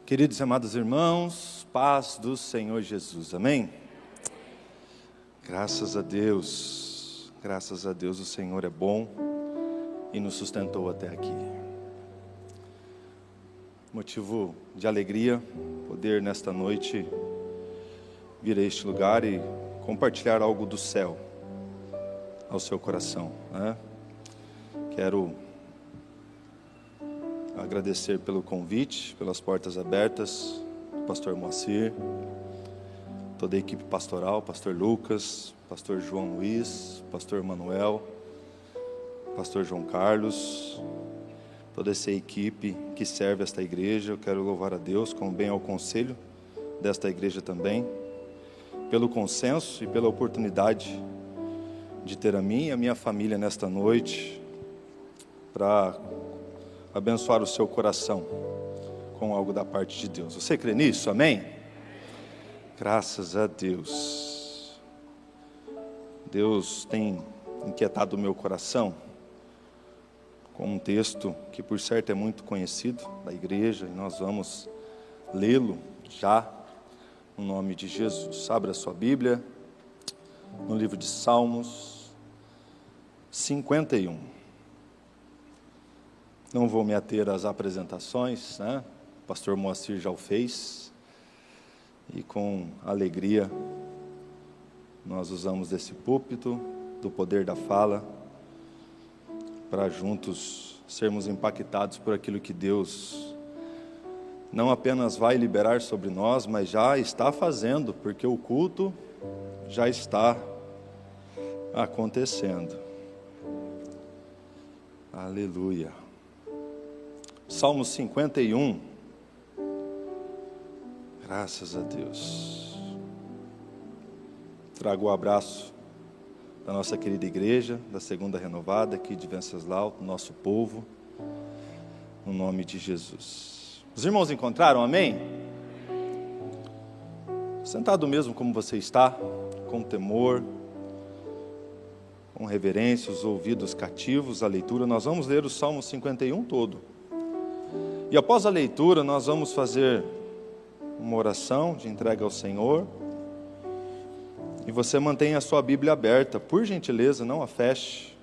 Queridos e amados irmãos, paz do Senhor Jesus, amém? Graças a Deus o Senhor é bom e nos sustentou até aqui. Motivo de alegria poder nesta noite vir a este lugar e compartilhar algo do céu ao seu coração, né? Quero agradecer pelo convite, pelas portas abertas, pastor Moacir, toda a equipe pastoral, pastor Lucas, pastor João Luiz, pastor Manuel, pastor João Carlos, toda essa equipe que serve esta igreja. Eu quero louvar a Deus, como bem ao conselho desta igreja também, pelo consenso e pela oportunidade de ter a mim e a minha família nesta noite, para abençoar o seu coração com algo da parte de Deus. Você crê nisso? Amém? Graças a Deus. Deus tem inquietado o meu coração com um texto que por certo é muito conhecido da igreja, e nós vamos lê-lo já no nome de Jesus. Abra sua Bíblia no livro de Salmos 51. Não vou me ater às apresentações, né? O pastor Moacir já o fez, e com alegria nós usamos desse púlpito, do poder da fala, para juntos sermos impactados por aquilo que Deus não apenas vai liberar sobre nós, mas já está fazendo, porque o culto já está acontecendo. Aleluia. Salmo 51, graças a Deus. Trago o abraço da nossa querida igreja, da Segunda Renovada, aqui de Venceslau, nosso povo, no nome de Jesus. Os irmãos encontraram, amém? Sentado mesmo como você está, com temor, com reverência, os ouvidos cativos à leitura, nós vamos ler o Salmo 51 todo. E após a leitura, nós vamos fazer uma oração de entrega ao Senhor. E você mantenha a sua Bíblia aberta, por gentileza, não a feche,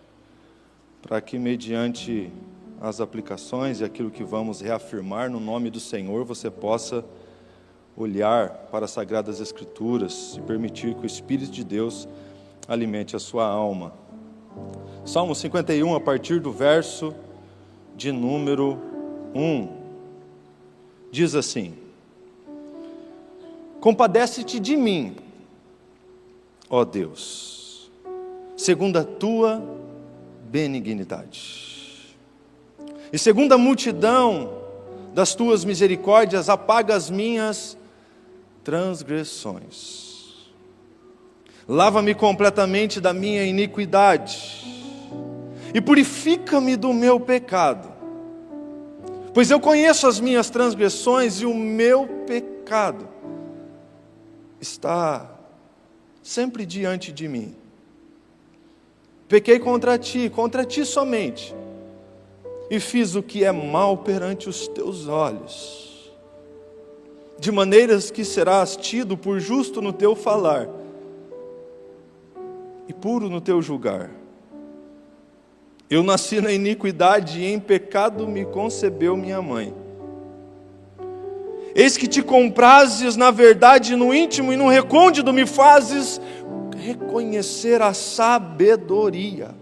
para que mediante as aplicações e aquilo que vamos reafirmar no nome do Senhor, você possa olhar para as Sagradas Escrituras e permitir que o Espírito de Deus alimente a sua alma. Salmo 51, a partir do verso de número 1, diz assim: compadece-te de mim, ó Deus, segundo a tua benignidade, e segundo a multidão das tuas misericórdias, apaga as minhas transgressões. Lava-me completamente da minha iniquidade e purifica-me do meu pecado. Pois eu conheço as minhas transgressões e o meu pecado está sempre diante de mim. Pequei contra ti somente, e fiz o que é mal perante os teus olhos, de maneiras que serás tido por justo no teu falar, e puro no teu julgar. Eu nasci na iniquidade, e em pecado me concebeu minha mãe. Eis que te comprazes na verdade, no íntimo e no recôndito me fazes reconhecer a sabedoria.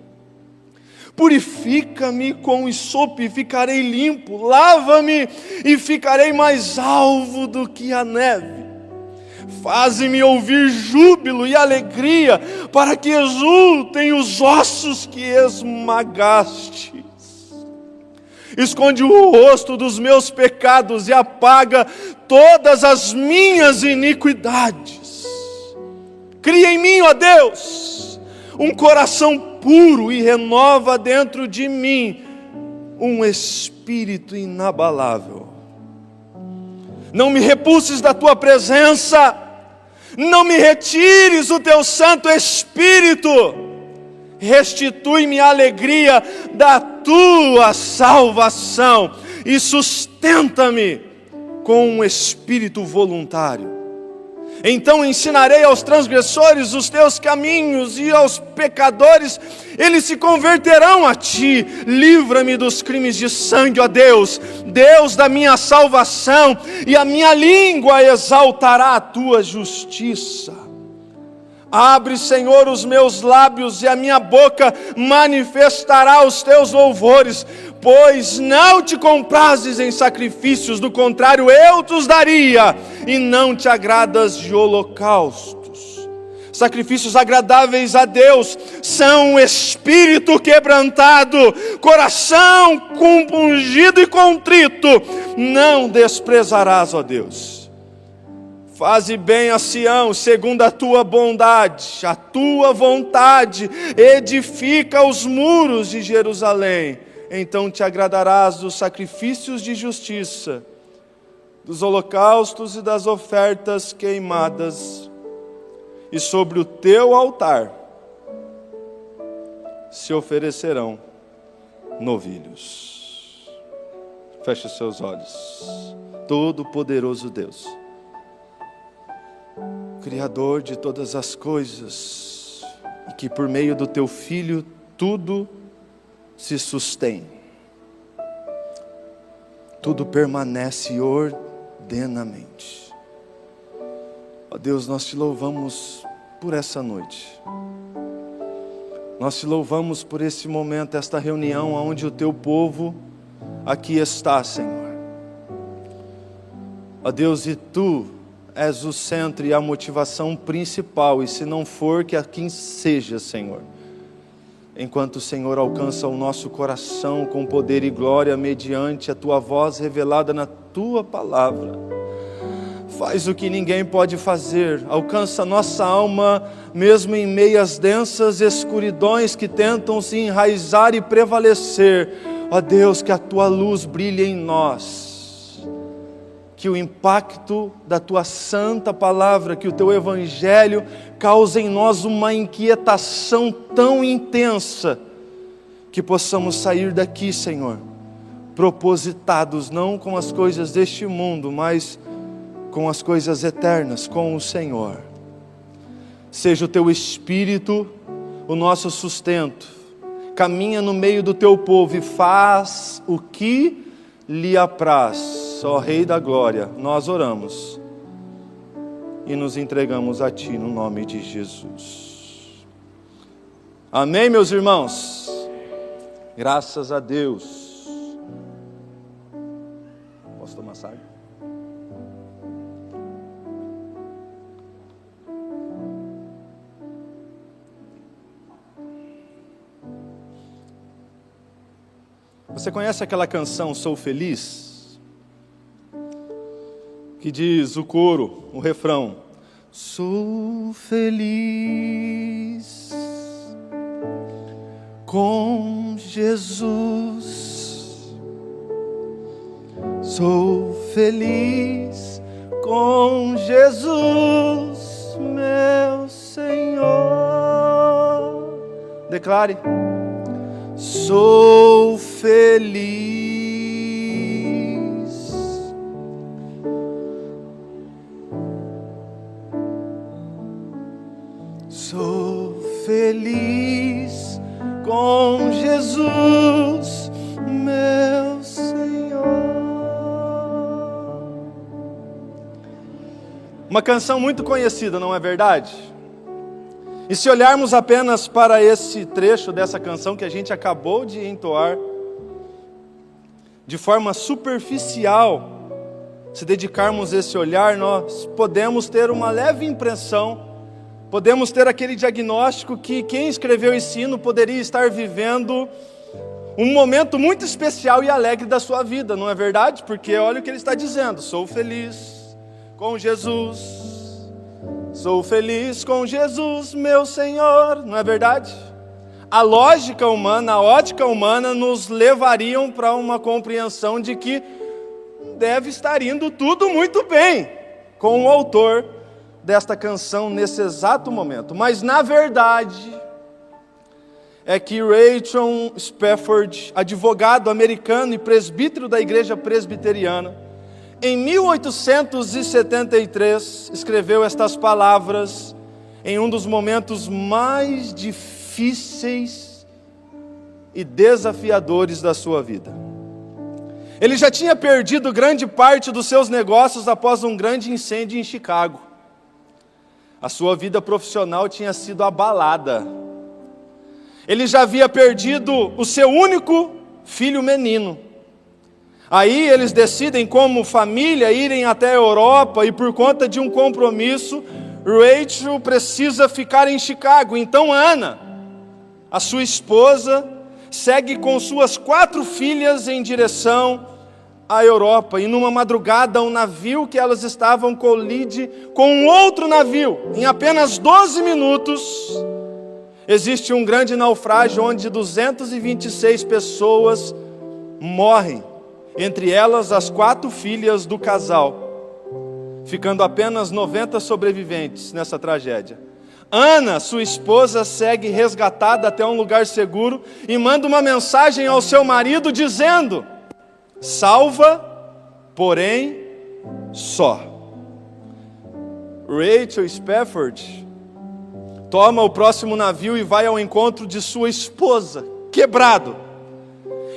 Purifica-me com hisopo e ficarei limpo, lava-me e ficarei mais alvo do que a neve. Faze-me ouvir júbilo e alegria, para que exultem os ossos que esmagastes. Esconde o rosto dos meus pecados e apaga todas as minhas iniquidades. Cria em mim, ó Deus, um coração puro e renova dentro de mim um espírito inabalável. Não me repulses da tua presença, não me retires o teu Santo Espírito. Restitui-me a alegria da tua salvação e sustenta-me com um espírito voluntário. Então ensinarei aos transgressores os teus caminhos, e aos pecadores eles se converterão a ti. Livra-me dos crimes de sangue, ó Deus, Deus da minha salvação, e a minha língua exaltará a tua justiça. Abre, Senhor, os meus lábios, e a minha boca manifestará os teus louvores, pois não te comprazes em sacrifícios, do contrário eu te os daria, e não te agradas de holocaustos. Sacrifícios agradáveis a Deus são um espírito quebrantado, coração compungido e contrito, não desprezarás, ó Deus. Faze bem a Sião, segundo a tua bondade, a tua vontade, edifica os muros de Jerusalém. Então te agradarás dos sacrifícios de justiça, dos holocaustos e das ofertas queimadas, e sobre o teu altar se oferecerão novilhos. Feche os seus olhos. Todo-Poderoso Deus, Criador de todas as coisas, e que por meio do teu Filho tudo se sustém, tudo permanece ordenadamente. Ó Deus, nós te louvamos por essa noite, nós te louvamos por esse momento, esta reunião onde o teu povo aqui está, Senhor. Ó Deus, e tu és o centro e a motivação principal, e se não for, que assim seja, Senhor. Enquanto o Senhor alcança o nosso coração com poder e glória, mediante a tua voz revelada na tua palavra, faz o que ninguém pode fazer, alcança nossa alma, mesmo em meio às densas escuridões que tentam se enraizar e prevalecer. Ó Deus, que a tua luz brilhe em nós, que o impacto da tua santa palavra, que o teu evangelho cause em nós uma inquietação tão intensa, que possamos sair daqui, Senhor, propositados não com as coisas deste mundo, mas com as coisas eternas, com o Senhor. Seja o teu Espírito o nosso sustento, caminha no meio do teu povo e faz o que lhe apraz. Ó Rei da Glória, nós oramos e nos entregamos a Ti no nome de Jesus. Amém, meus irmãos? Graças a Deus. Posso tomar massagem? Você conhece aquela canção Sou Feliz? Que diz o coro, o refrão: sou feliz com Jesus, sou feliz com Jesus, meu Senhor. Declare: sou feliz. Sou feliz com Jesus, meu Senhor. Uma canção muito conhecida, não é verdade? E se olharmos apenas para esse trecho dessa canção que a gente acabou de entoar, de forma superficial, se dedicarmos esse olhar, nós podemos ter uma leve impressão, podemos ter aquele diagnóstico que quem escreveu esse hino poderia estar vivendo um momento muito especial e alegre da sua vida, não é verdade? Porque olha o que ele está dizendo: sou feliz com Jesus, sou feliz com Jesus, meu Senhor, não é verdade? A lógica humana, a ótica humana nos levariam para uma compreensão de que deve estar indo tudo muito bem com o autor desta canção nesse exato momento. Mas na verdade é que Rachel Spafford, advogado americano e presbítero da igreja presbiteriana, em 1873, escreveu estas palavras em um dos momentos mais difíceis e desafiadores da sua vida. Ele já tinha perdido grande parte dos seus negócios após um grande incêndio em Chicago. A sua vida profissional tinha sido abalada. Ele já havia perdido o seu único filho menino. Aí eles decidem, como família, irem até a Europa, e por conta de um compromisso, Rachel precisa ficar em Chicago. Então Ana, a sua esposa, segue com suas 4 filhas em direção à Europa. E numa madrugada, um navio que elas estavam colide com um outro navio. Em apenas 12 minutos, existe um grande naufrágio onde 226 pessoas morrem. Entre elas, as 4 filhas do casal, ficando apenas 90 sobreviventes nessa tragédia. Ana, sua esposa, segue resgatada até um lugar seguro e manda uma mensagem ao seu marido dizendo: salva, porém, só. Rachel Spafford toma o próximo navio e vai ao encontro de sua esposa, quebrado.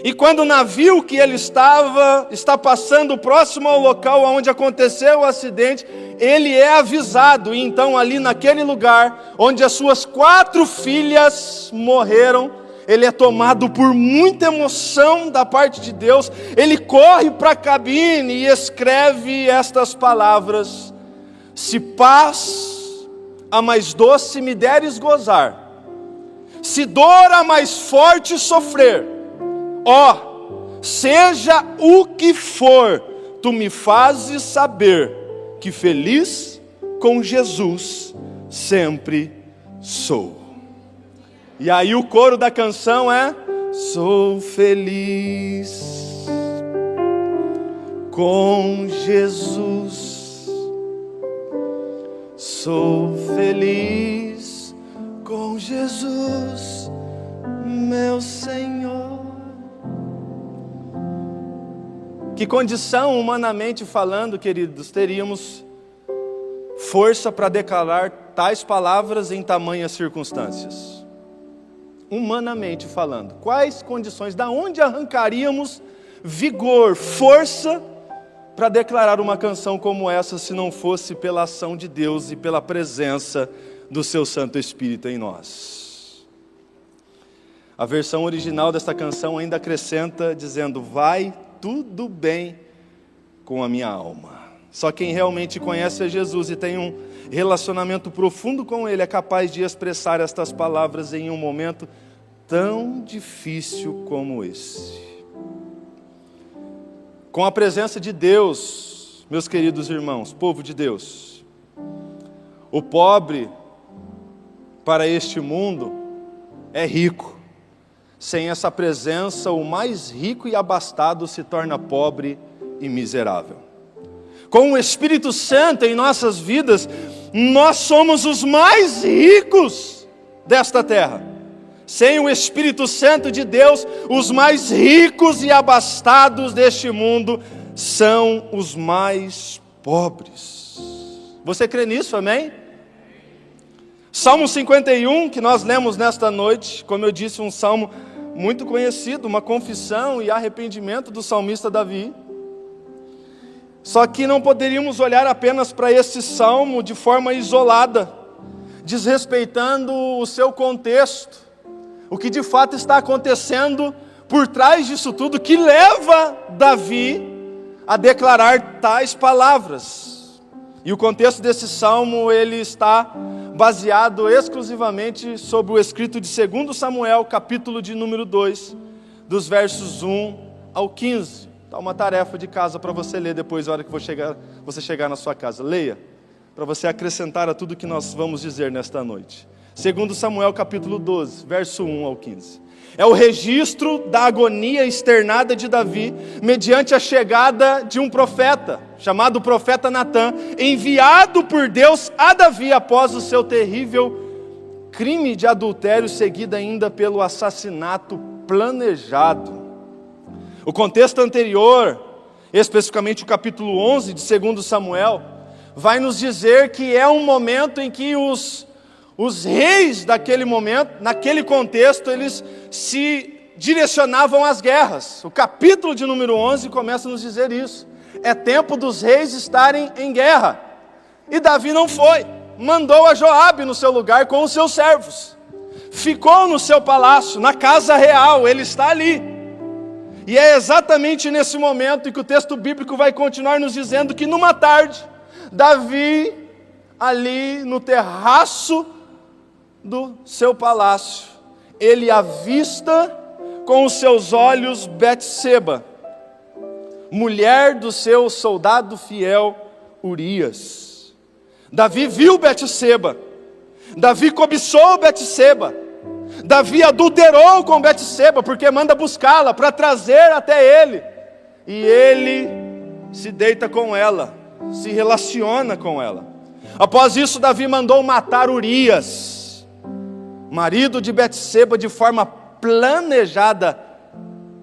E quando o navio que ele está passando próximo ao local onde aconteceu o acidente, ele é avisado. E então ali naquele lugar, onde as suas 4 filhas morreram, ele é tomado por muita emoção da parte de Deus. Ele corre para a cabine e escreve estas palavras: se paz a mais doce me deres gozar, se dor a mais forte sofrer, ó, seja o que for, tu me fazes saber que feliz com Jesus sempre sou. E aí o coro da canção é: sou feliz com Jesus, sou feliz com Jesus, meu Senhor. Que condição, humanamente falando, queridos, teríamos força para declarar tais palavras em tamanhas circunstâncias? Humanamente falando, quais condições, da onde arrancaríamos vigor, força para declarar uma canção como essa, se não fosse pela ação de Deus e pela presença do seu Santo Espírito em nós? A versão original desta canção ainda acrescenta dizendo: vai tudo bem com a minha alma. Só quem realmente conhece a Jesus e tem um relacionamento profundo com Ele é capaz de expressar estas palavras em um momento tão difícil como esse. Com a presença de Deus, meus queridos irmãos, povo de Deus, o pobre para este mundo é rico. Sem essa presença, o mais rico e abastado se torna pobre e miserável. Com o Espírito Santo em nossas vidas, nós somos os mais ricos desta terra. Sem o Espírito Santo de Deus, os mais ricos e abastados deste mundo são os mais pobres. Você crê nisso, amém? Salmo 51, que nós lemos nesta noite, como eu disse, um salmo muito conhecido, uma confissão e arrependimento do salmista Davi. Só que não poderíamos olhar apenas para esse salmo de forma isolada, desrespeitando o seu contexto, o que de fato está acontecendo por trás disso tudo, que leva Davi a declarar tais palavras. E o contexto desse salmo, ele está baseado exclusivamente sobre o escrito de 2 Samuel, capítulo de número 2, dos versos 1 ao 15. Está uma tarefa de casa para você ler depois, na hora que você chegar na sua casa. Leia, para você acrescentar a tudo que nós vamos dizer nesta noite. 2 Samuel, capítulo 12, verso 1 ao 15. É o registro da agonia externada de Davi, mediante a chegada de um profeta, chamado profeta Natã, enviado por Deus a Davi após o seu terrível crime de adultério, seguido ainda pelo assassinato planejado. O contexto anterior, especificamente o capítulo 11 de 2 Samuel, vai nos dizer que é um momento em que os reis daquele momento, naquele contexto, eles se direcionavam às guerras. O capítulo de número 11 começa a nos dizer isso. É tempo dos reis estarem em guerra. E Davi não foi. Mandou a Joabe no seu lugar com os seus servos. Ficou no seu palácio, na casa real, ele está ali. E é exatamente nesse momento em que o texto bíblico vai continuar nos dizendo que numa tarde, Davi, ali no terraço do seu palácio, ele avista com os seus olhos Betseba, mulher do seu soldado fiel Urias. Davi viu Betseba, Davi cobiçou Betseba, Davi adulterou com Betseba, porque manda buscá-la para trazer até ele, e ele se deita com ela, se relaciona com ela. Após isso, Davi mandou matar Urias, marido de Betseba, de forma planejada,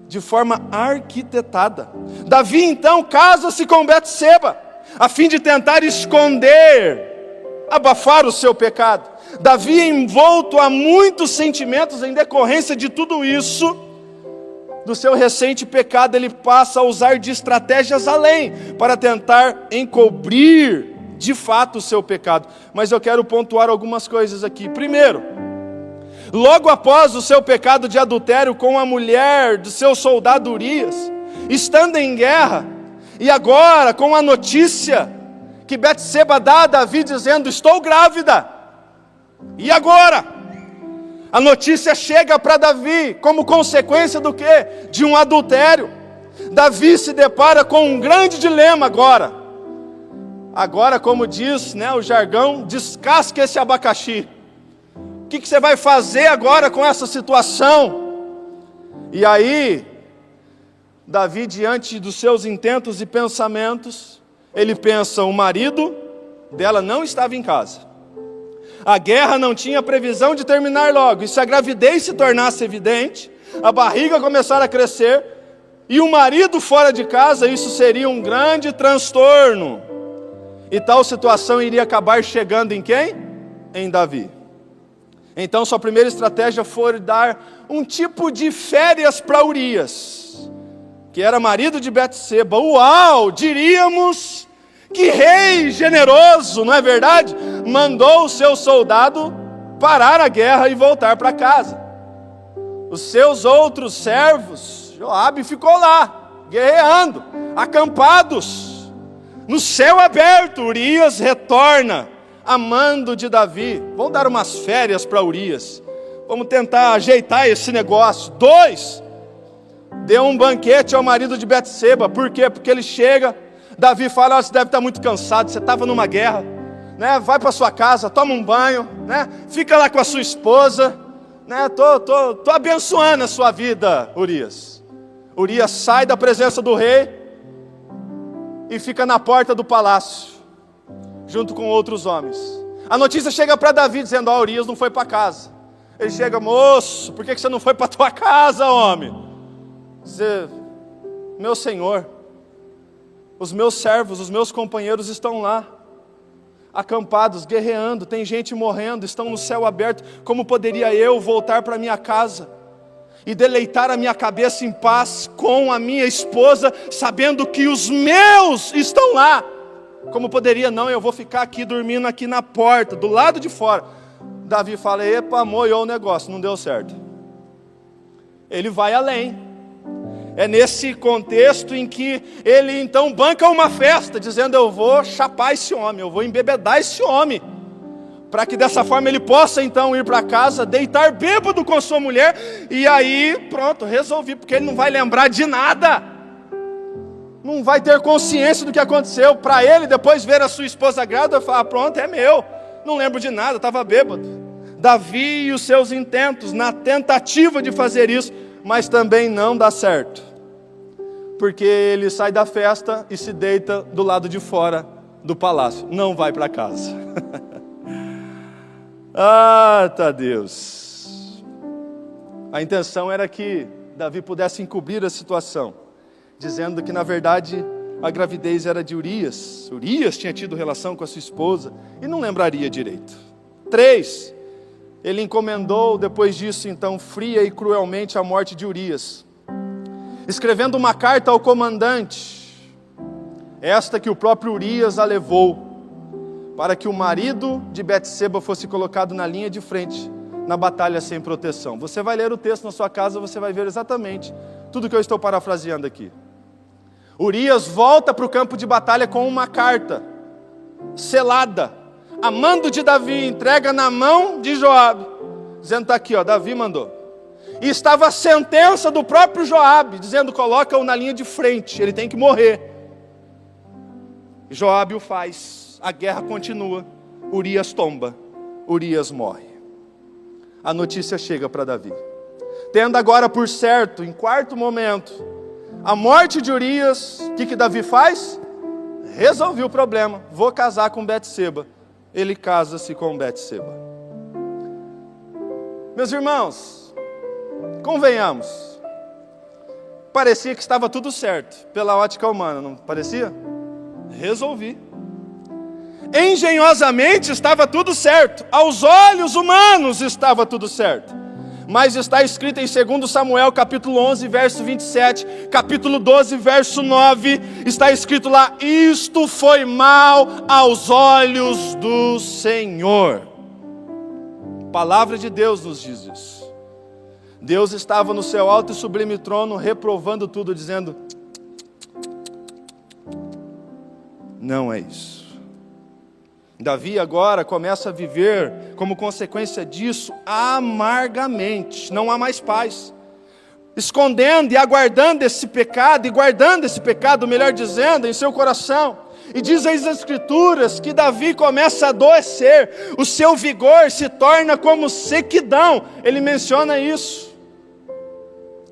de forma arquitetada. Davi então casa-se com Betseba, a fim de tentar esconder, abafar o seu pecado. Davi, envolto a muitos sentimentos em decorrência de tudo isso, do seu recente pecado, ele passa a usar de estratégias além, para tentar encobrir de fato o seu pecado. Mas eu quero pontuar algumas coisas aqui. Primeiro, logo após o seu pecado de adultério com a mulher do seu soldado Urias, estando em guerra, e agora com a notícia que Betseba dá a Davi dizendo: estou grávida. E agora? A notícia chega para Davi como consequência do quê? De um adultério. Davi se depara com um grande dilema agora. Agora, como diz, o jargão, descasque esse abacaxi. O que você vai fazer agora com essa situação? E aí, Davi, diante dos seus intentos e pensamentos, ele pensa: o marido dela não estava em casa. A guerra não tinha previsão de terminar logo. E se a gravidez se tornasse evidente, a barriga começar a crescer, e o marido fora de casa, isso seria um grande transtorno. E tal situação iria acabar chegando em quem? Em Davi. Então sua primeira estratégia foi dar um tipo de férias para Urias, que era marido de Betseba. Uau, diríamos que rei generoso, não é verdade? Mandou o seu soldado parar a guerra e voltar para casa. Os seus outros servos, Joabe, ficou lá, guerreando, acampados, no céu aberto. Urias retorna, amando de Davi. Vamos dar umas férias para Urias, vamos tentar ajeitar esse negócio. 2, deu um banquete ao marido de Betseba. Por quê? Porque ele chega, Davi fala: você deve estar muito cansado, você estava numa guerra, vai para sua casa, toma um banho, fica lá com a sua esposa, tô abençoando a sua vida, Urias. Urias sai da presença do rei e fica na porta do palácio, junto com outros homens. A notícia chega para Davi dizendo: Urias não foi para casa. Ele chega: moço, por que você não foi para tua casa, homem? Meu senhor, os meus servos, os meus companheiros estão lá, acampados, guerreando, tem gente morrendo, estão no céu aberto. Como poderia eu voltar para minha casa e deleitar a minha cabeça em paz com a minha esposa, sabendo que os meus estão lá? Como poderia? Não, eu vou ficar aqui dormindo aqui na porta, do lado de fora. Davi fala: epa, moiou o negócio, não deu certo. Ele vai além. É nesse contexto em que ele então banca uma festa, dizendo: eu vou chapar esse homem, eu vou embebedar esse homem, para que dessa forma ele possa então ir para casa, deitar bêbado com sua mulher. E aí, pronto, resolvi, porque ele não vai lembrar de nada, não vai ter consciência do que aconteceu. Para ele, depois ver a sua esposa grávida, falar: pronto, é meu, não lembro de nada, estava bêbado. Davi e os seus intentos, na tentativa de fazer isso, mas também não dá certo, porque ele sai da festa e se deita do lado de fora do palácio, não vai para casa. Tá Deus. A intenção era que Davi pudesse encobrir a situação, dizendo que na verdade a gravidez era de Urias. Urias tinha tido relação com a sua esposa e não lembraria direito. 3, ele encomendou depois disso, então, fria e cruelmente a morte de Urias, escrevendo uma carta ao comandante, esta que o próprio Urias a levou, para que o marido de Betseba fosse colocado na linha de frente, na batalha sem proteção. Você vai ler o texto na sua casa, você vai ver exatamente tudo que eu estou parafraseando aqui. Urias volta para o campo de batalha com uma carta, selada, a mando de Davi, entrega na mão de Joabe, dizendo, está aqui, Davi mandou. E estava a sentença do próprio Joabe, dizendo, coloca-o na linha de frente, ele tem que morrer. Joabe o faz, a guerra continua, Urias tomba, Urias morre. A notícia chega para Davi. Tendo agora por certo, em quarto momento, a morte de Urias, o que Davi faz? Resolvi o problema, vou casar com Betseba. Ele casa-se com Betseba. Meus irmãos, convenhamos, parecia que estava tudo certo, pela ótica humana, não parecia? Resolvi. Engenhosamente estava tudo certo, aos olhos humanos estava tudo certo. Mas está escrito em 2 Samuel, capítulo 11, verso 27, capítulo 12, verso 9, está escrito lá, isto foi mal aos olhos do Senhor. A palavra de Deus nos diz isso. Deus estava no seu alto e sublime trono, reprovando tudo, dizendo, não é isso. Davi agora começa a viver, como consequência disso, amargamente. Não há mais paz. Escondendo e aguardando esse pecado, e guardando esse pecado, melhor dizendo, em seu coração. E diz as Escrituras que Davi começa a adoecer, o seu vigor se torna como sequidão. Ele menciona isso.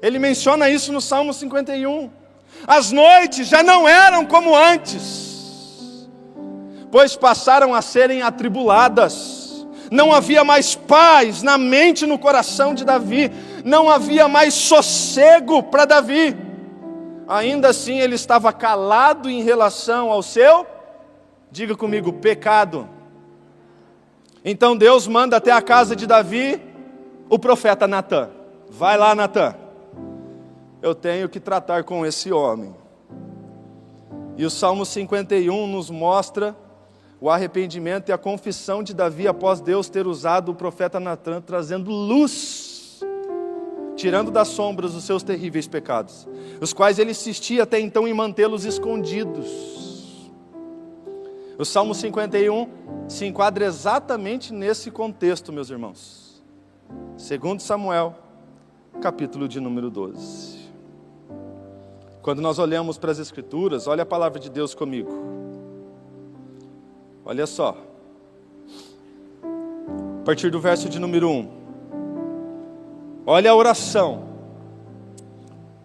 Ele menciona isso no Salmo 51. As noites já não eram como antes, pois passaram a serem atribuladas. Não havia mais paz na mente e no coração de Davi. Não havia mais sossego para Davi. Ainda assim ele estava calado em relação ao seu, diga comigo, pecado. Então Deus manda até a casa de Davi o profeta Natã. Vai lá, Natã. Eu tenho que tratar com esse homem. E o Salmo 51 nos mostra o arrependimento e a confissão de Davi após Deus ter usado o profeta Natã, trazendo luz, tirando das sombras os seus terríveis pecados, os quais ele insistia até então em mantê-los escondidos. O Salmo 51 se enquadra exatamente nesse contexto, meus irmãos. 2 Samuel, capítulo de número 12. Quando nós olhamos para as Escrituras, olha a palavra de Deus comigo. Olha só, a partir do verso de número 1, olha a oração.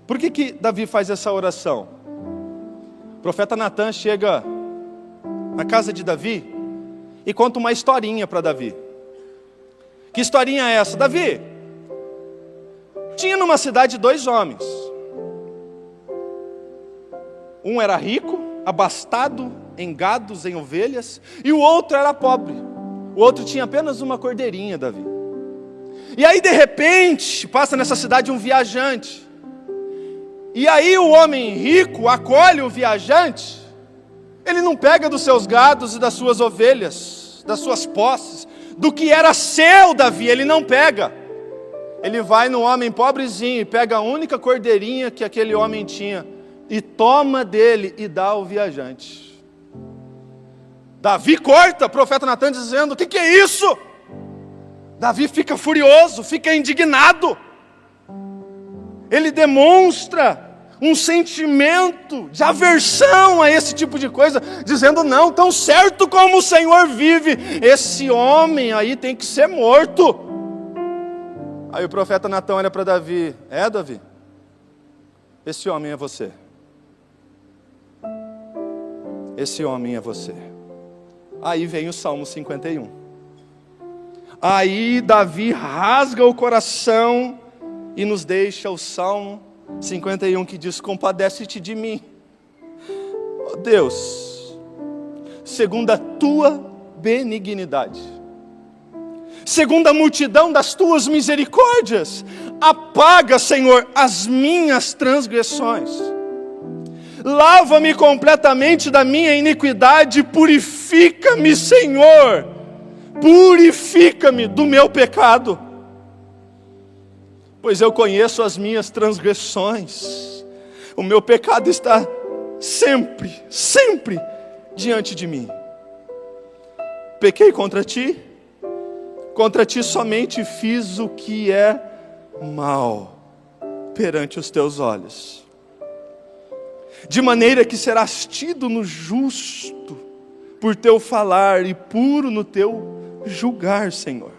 Por que Davi faz essa oração? O profeta Natã chega na casa de Davi e conta uma historinha para Davi. Que historinha é essa? Davi, tinha numa cidade 2 homens. Um era rico, abastado em gados, em ovelhas, e o outro era pobre. O outro tinha apenas uma cordeirinha, Davi. E aí de repente, passa nessa cidade um viajante. E aí o homem rico acolhe o viajante. Ele não pega dos seus gados e das suas ovelhas, das suas posses, do que era seu, Davi, ele não pega. Ele vai no homem pobrezinho e pega a única cordeirinha que aquele homem tinha, e toma dele e dá ao viajante. Davi corta, o profeta Natã dizendo, o que é isso? Davi fica furioso, fica indignado. Ele demonstra um sentimento de aversão a esse tipo de coisa, dizendo, não, tão certo como o Senhor vive, esse homem aí tem que ser morto. Aí o profeta Natã olha para Davi, Davi, esse homem é você. Esse homem é você. Aí vem o Salmo 51. Aí Davi rasga o coração e nos deixa o Salmo 51 que diz, compadece-te de mim. Ó Deus, segundo a tua benignidade, segundo a multidão das tuas misericórdias, apaga, Senhor, as minhas transgressões. Lava-me completamente da minha iniquidade, purifica-me, Senhor, purifica-me do meu pecado, pois eu conheço as minhas transgressões, o meu pecado está sempre, sempre diante de mim. Pequei contra ti somente fiz o que é mal perante os teus olhos, de maneira que serás tido no justo por teu falar e puro no teu julgar, Senhor.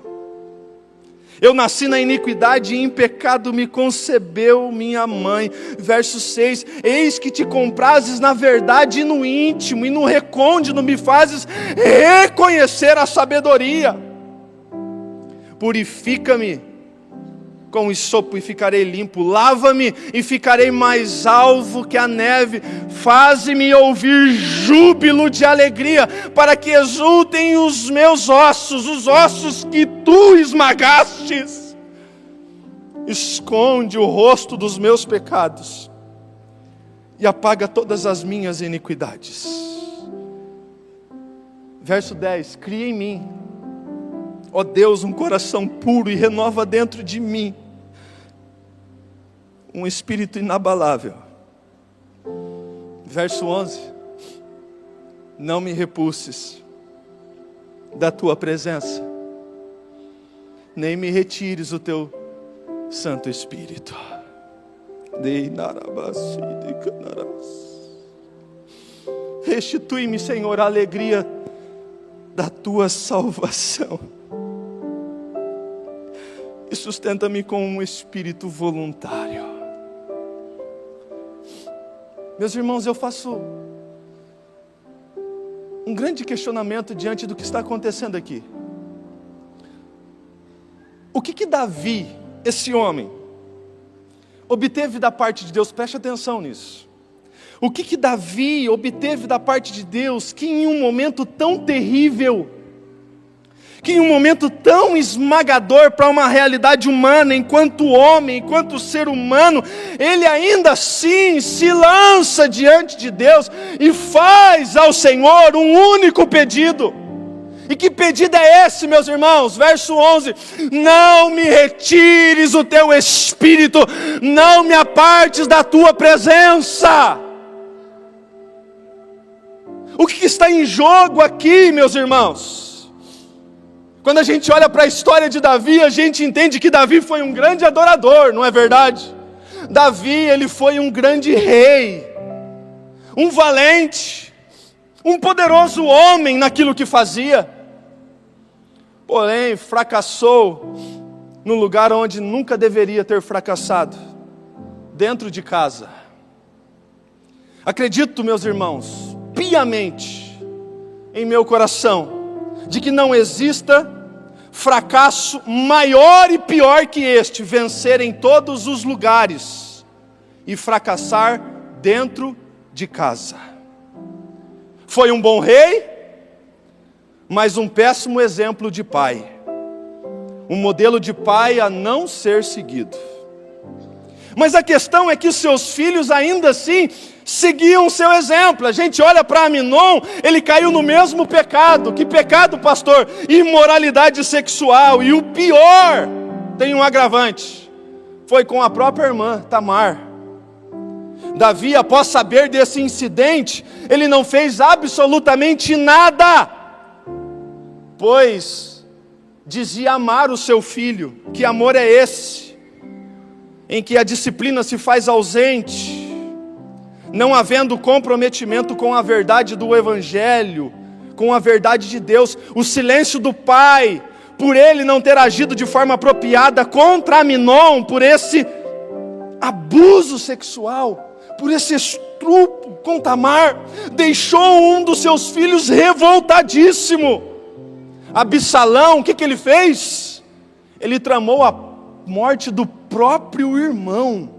Eu nasci na iniquidade e em pecado me concebeu minha mãe. Verso 6, eis que te comprases na verdade e no íntimo, e no recôndito me fazes reconhecer a sabedoria. Purifica-me com esopo e ficarei limpo, lava-me e ficarei mais alvo que a neve, faze-me ouvir júbilo de alegria, para que exultem os meus ossos, os ossos que tu esmagastes. Esconde o rosto dos meus pecados e apaga todas as minhas iniquidades. Verso 10, cria em mim, ó Deus, um coração puro e renova dentro de mim um espírito inabalável. Verso 11, não me repulses da tua presença, nem me retires o teu Santo Espírito. Restitui-me, Senhor, a alegria da tua salvação e sustenta-me com um espírito voluntário. Meus irmãos, eu faço um grande questionamento diante do que está acontecendo aqui. O que Davi, esse homem, obteve da parte de Deus? Preste atenção nisso. O que Davi obteve da parte de Deus, que em um momento tão terrível, que em um momento tão esmagador para uma realidade humana, enquanto homem, enquanto ser humano, ele ainda assim se lança diante de Deus e faz ao Senhor um único pedido. E que pedido é esse, meus irmãos? Verso 11, não me retires o teu espírito, não me apartes da tua presença. O que está em jogo aqui, meus irmãos? Quando a gente olha para a história de Davi, a gente entende que Davi foi um grande adorador, não é verdade? Davi, ele foi um grande rei, um valente, um poderoso homem naquilo que fazia. Porém, fracassou no lugar onde nunca deveria ter fracassado, dentro de casa. Acredito, meus irmãos, piamente em meu coração, de que não exista fracasso maior e pior que este: vencer em todos os lugares e fracassar dentro de casa. Foi um bom rei, mas um péssimo exemplo de pai, um modelo de pai a não ser seguido. Mas a questão é que os seus filhos ainda assim seguiam seu exemplo. A gente olha para Aminon, ele caiu no mesmo pecado. Que pecado, pastor? Imoralidade sexual. E o pior, tem um agravante, foi com a própria irmã Tamar. Davi, após saber desse incidente, ele não fez absolutamente nada, pois dizia amar o seu filho. Que amor é esse? Em que a disciplina se faz ausente, não havendo comprometimento com a verdade do Evangelho, com a verdade de Deus. O silêncio do pai, por ele não ter agido de forma apropriada contra Aminon, por esse abuso sexual, por esse estupro com Tamar, deixou um dos seus filhos revoltadíssimo. Absalão, o que ele fez? Ele tramou a morte do próprio irmão.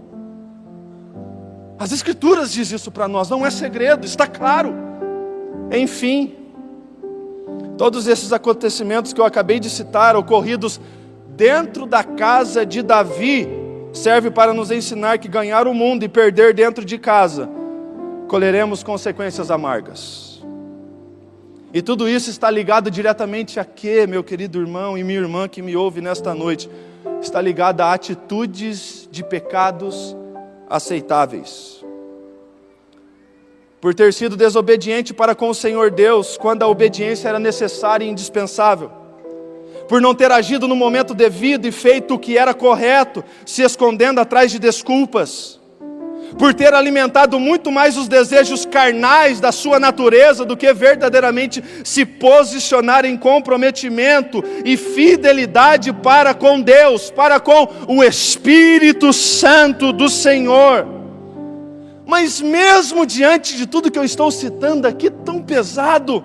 As Escrituras dizem isso para nós, não é segredo, está claro. Enfim, todos esses acontecimentos que eu acabei de citar, ocorridos dentro da casa de Davi, serve para nos ensinar que ganhar o mundo e perder dentro de casa, colheremos consequências amargas. E tudo isso está ligado diretamente a quê, meu querido irmão e minha irmã que me ouve nesta noite? Está ligado a atitudes de pecados aceitáveis. Por ter sido desobediente para com o Senhor Deus, quando a obediência era necessária e indispensável. Por não ter agido no momento devido e feito o que era correto, se escondendo atrás de desculpas. Por ter alimentado muito mais os desejos carnais da sua natureza do que verdadeiramente se posicionar em comprometimento e fidelidade para com Deus, para com o Espírito Santo do Senhor. Mas mesmo diante de tudo que eu estou citando aqui, tão pesado,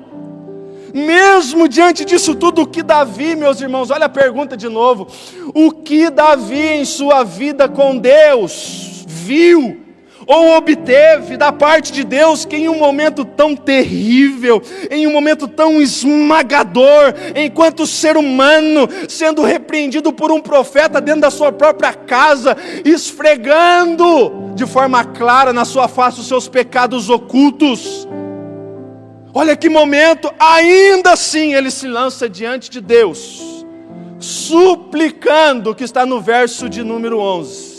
mesmo diante disso tudo, o que Davi, meus irmãos, olha a pergunta de novo, o que Davi em sua vida com Deus viu ou obteve da parte de Deus, que em um momento tão terrível, em um momento tão esmagador, enquanto ser humano sendo repreendido por um profeta dentro da sua própria casa, esfregando de forma clara na sua face os seus pecados ocultos, olha que momento, ainda assim ele se lança diante de Deus, suplicando, o que está no verso de número 11,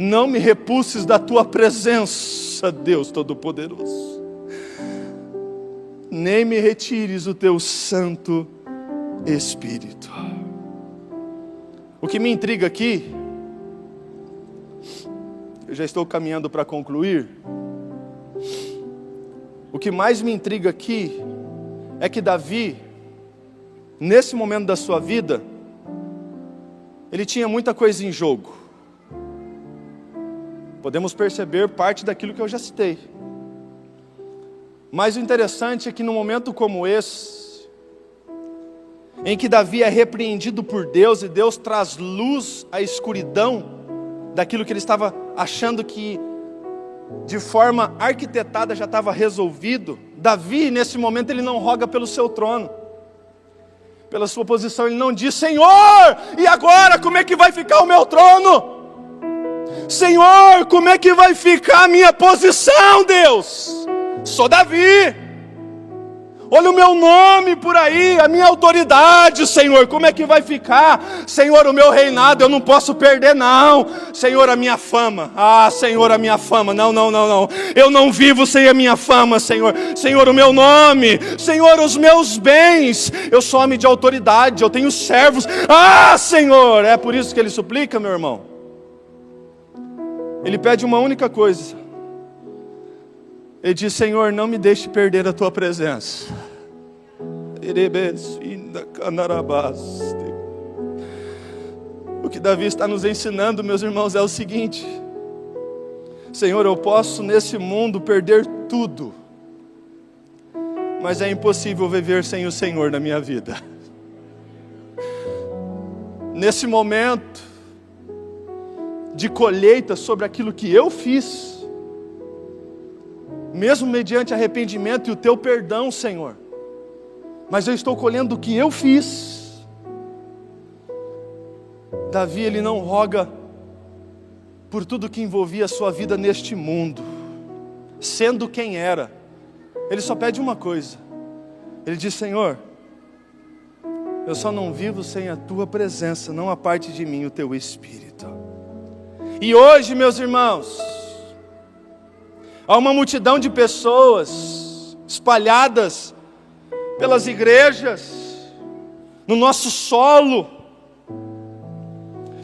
não me repulses da tua presença, Deus Todo-Poderoso, nem me retires o teu Santo Espírito. O que me intriga aqui, eu já estou caminhando para concluir, o que mais me intriga aqui é que Davi, nesse momento da sua vida, ele tinha muita coisa em jogo. Podemos perceber parte daquilo que eu já citei. Mas o interessante é que num momento como esse, em que Davi é repreendido por Deus e Deus traz luz à escuridão daquilo que ele estava achando que de forma arquitetada já estava resolvido, Davi nesse momento ele não roga pelo seu trono, pela sua posição, ele não diz: Senhor, e agora como é que vai ficar o meu trono? Senhor, como é que vai ficar a minha posição, Deus? Sou Davi, olha o meu nome por aí, a minha autoridade, Senhor, como é que vai ficar? Senhor, o meu reinado eu não posso perder não. Senhor, a minha fama, Senhor, a minha fama, não, eu não vivo sem a minha fama, Senhor. Senhor, o meu nome, Senhor, os meus bens, eu sou homem de autoridade, eu tenho servos, Senhor, é por isso que ele suplica, meu irmão. Ele pede uma única coisa. Ele diz: Senhor, não me deixe perder a tua presença. O que Davi está nos ensinando, meus irmãos, é o seguinte: Senhor, eu posso nesse mundo perder tudo, mas é impossível viver sem o Senhor na minha vida. Nesse momento de colheita sobre aquilo que eu fiz, mesmo mediante arrependimento e o teu perdão, Senhor, mas eu estou colhendo o que eu fiz. Davi, ele não roga por tudo que envolvia a sua vida neste mundo, sendo quem era, ele só pede uma coisa, ele diz: Senhor, eu só não vivo sem a tua presença, não aparte de mim o teu Espírito. E hoje, meus irmãos, há uma multidão de pessoas espalhadas pelas igrejas, no nosso solo,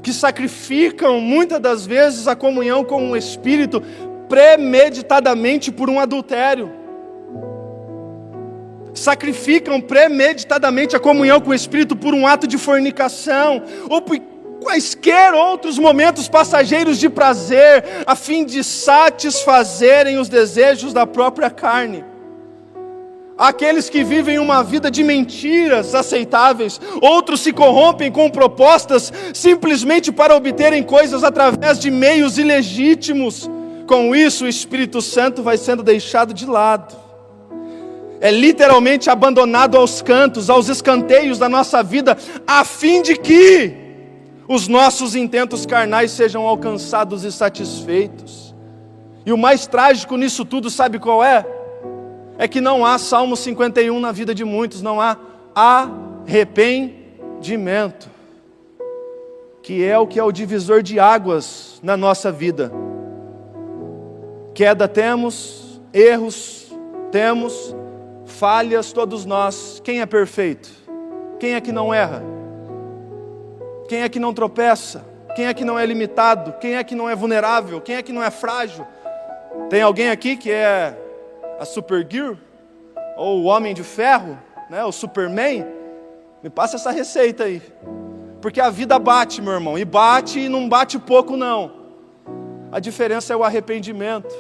que sacrificam muitas das vezes a comunhão com o Espírito premeditadamente por um adultério. Sacrificam premeditadamente a comunhão com o Espírito por um ato de fornicação, ou por quaisquer outros momentos passageiros de prazer, a fim de satisfazerem os desejos da própria carne. Aqueles que vivem uma vida de mentiras aceitáveis, outros se corrompem com propostas simplesmente para obterem coisas através de meios ilegítimos. Com isso, o Espírito Santo vai sendo deixado de lado. É literalmente abandonado aos cantos, aos escanteios da nossa vida, a fim de que os nossos intentos carnais sejam alcançados e satisfeitos. E o mais trágico nisso tudo, sabe qual é? É que não há Salmo 51 na vida de muitos, não há arrependimento, que é o divisor de águas na nossa vida. Queda temos, erros temos, falhas todos nós. Quem é perfeito? Quem é que não erra? Quem é que não tropeça? Quem é que não é limitado? Quem é que não é vulnerável? Quem é que não é frágil? Tem alguém aqui que é a Supergirl? Ou o Homem de Ferro? Né? O Superman? Me passa essa receita aí. Porque a vida bate, meu irmão. E bate e não bate pouco não. A diferença é o arrependimento.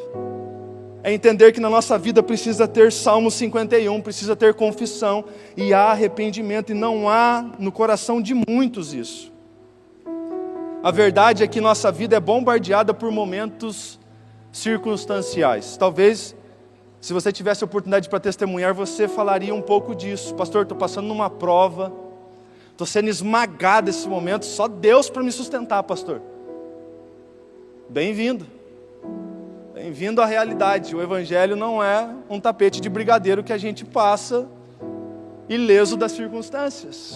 É entender que na nossa vida precisa ter Salmo 51, precisa ter confissão e há arrependimento. E não há no coração de muitos isso. A verdade é que nossa vida é bombardeada por momentos circunstanciais. Talvez, se você tivesse a oportunidade para testemunhar, você falaria um pouco disso. Pastor, estou passando numa prova, estou sendo esmagado nesse momento, só Deus para me sustentar, pastor. Bem-vindo. Bem-vindo à realidade. O Evangelho não é um tapete de brigadeiro que a gente passa ileso das circunstâncias.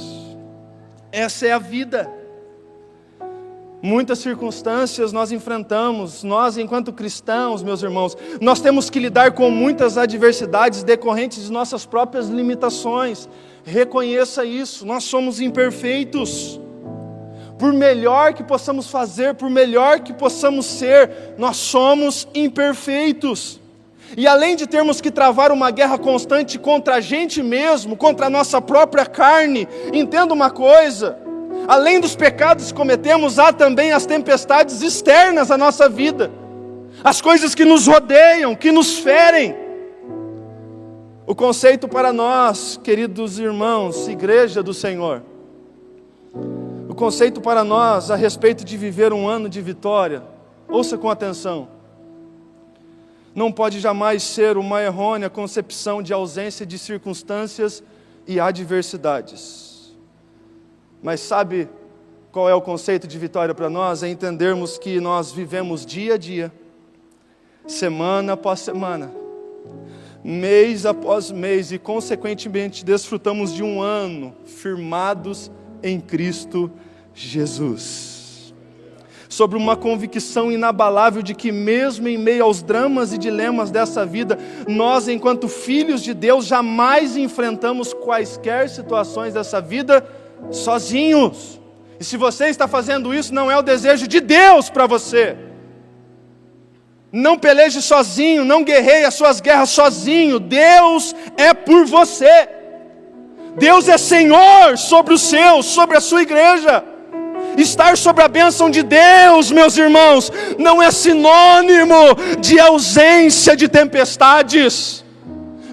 Essa é a vida. Muitas circunstâncias nós enfrentamos, nós enquanto cristãos, meus irmãos, nós temos que lidar com muitas adversidades decorrentes de nossas próprias limitações. Reconheça isso, nós somos imperfeitos. Por melhor que possamos fazer, por melhor que possamos ser, nós somos imperfeitos. E além de termos que travar uma guerra constante contra a gente mesmo, contra a nossa própria carne, entenda uma coisa: além dos pecados que cometemos, há também as tempestades externas à nossa vida. As coisas que nos rodeiam, que nos ferem. O conceito para nós, queridos irmãos, igreja do Senhor, o conceito para nós a respeito de viver um ano de vitória, ouça com atenção, não pode jamais ser uma errônea concepção de ausência de circunstâncias e adversidades. Mas sabe qual é o conceito de vitória para nós? É entendermos que nós vivemos dia a dia, semana após semana, mês após mês, e consequentemente desfrutamos de um ano firmados em Cristo Jesus. Sobre uma convicção inabalável de que mesmo em meio aos dramas e dilemas dessa vida, nós enquanto filhos de Deus jamais enfrentamos quaisquer situações dessa vida sozinhos. E se você está fazendo isso, não é o desejo de Deus para você. Não peleje sozinho, não guerreie as suas guerras sozinho. Deus é por você. Deus é Senhor sobre os seus, sobre a sua igreja. Estar sob a bênção de Deus, meus irmãos, não é sinônimo de ausência de tempestades,